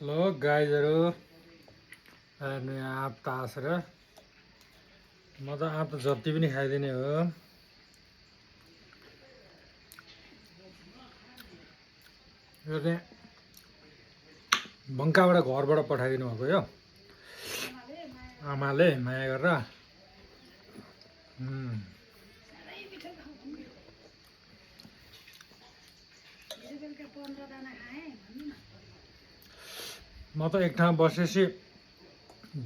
लो गाइजहरू हेर्नु यहाँ आँप तासेर म त आँप त जति पनि खाइदिने हो। यो चाहिँ बङ्काबाट घरबाट पठाइदिनु भएको यो आमाले माया गरेर। म त एक ठाउँ बसेपछि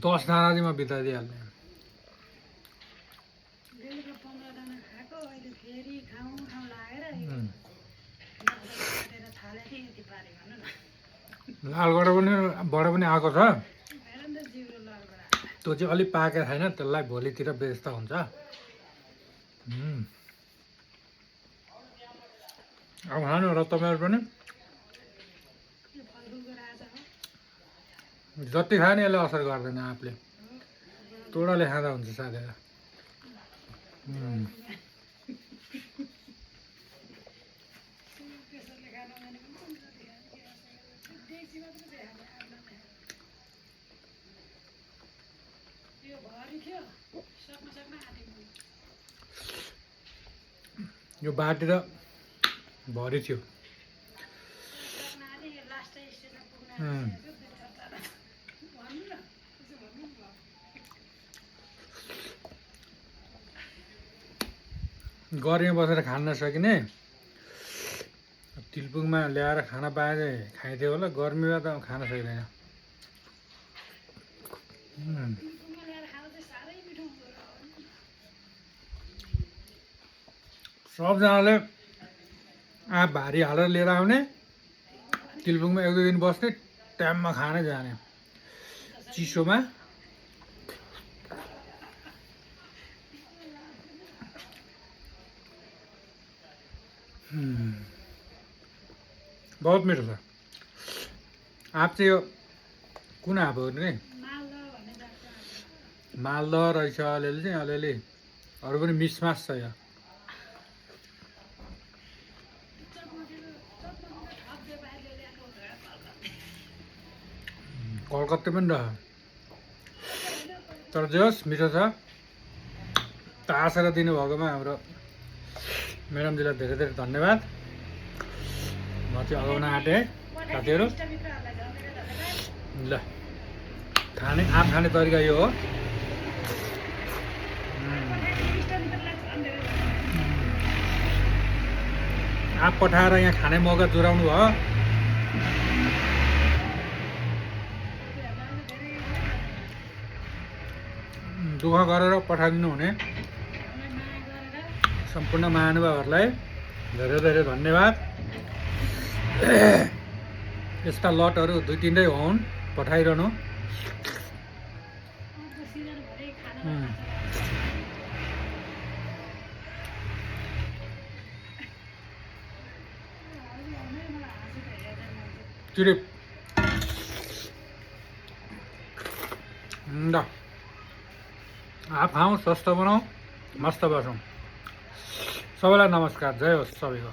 10 दाना चाहिँ म बिताइदिइहाल्ने। लालगढबाट पनि आएको छ, त्यो चाहिँ अलिक पाकेको छैन, त्यसलाई भोलितिर बेच्दा हुन्छ। अब खानु र तपाईँहरू पनि जति खायो नि यसले असर गर्दैन, आँपले तोडाले खाँदा हुन्छ साथै। यो बाटेर भरि थियो। गर्मीमा बसेर खान नसकिने तिलपुङमा ल्याएर खाना पाए चाहिँ खाइदियो होला, गर्मीमा त खान सकिँदैन। सबजनाले आँप भारी हालेर लिएर आउने, तिलपुङमा 1-2 दिन बस्ने, टाइममा खानै जाने चिसोमा। बहुत मिठो छ आँप चाहिँ। यो कुन आँप हो नि? मालदह रहेछ। अलिअलि चाहिँ अलिअलि अरू पनि मिसमास छ। यो कलकत्ते पनि रह, तर जे होस् मिठो छ। तासेर दिनुभएकोमा हाम्रो म्याडमजीलाई धेरै धेरै धन्यवाद। म चाहिँ अगाउन आँटेँ साथीहरू। ल खाने आँप खाने तरिका यो हो। आँप पठाएर यहाँ खाने मौका चुराउनु भयो। दुःख गरेर पठाइदिनु हुने सम्पूर्ण महानुभावहरूलाई धेरै धेरै धन्यवाद। यस्ता लटहरू 2-3 हुन्, पठाइरहनु। चिरिप ल आँप खाउँ, स्वस्थ बनाऊ, मस्त बसौँ। सबैलाई नमस्कार, जय होस् सबैको।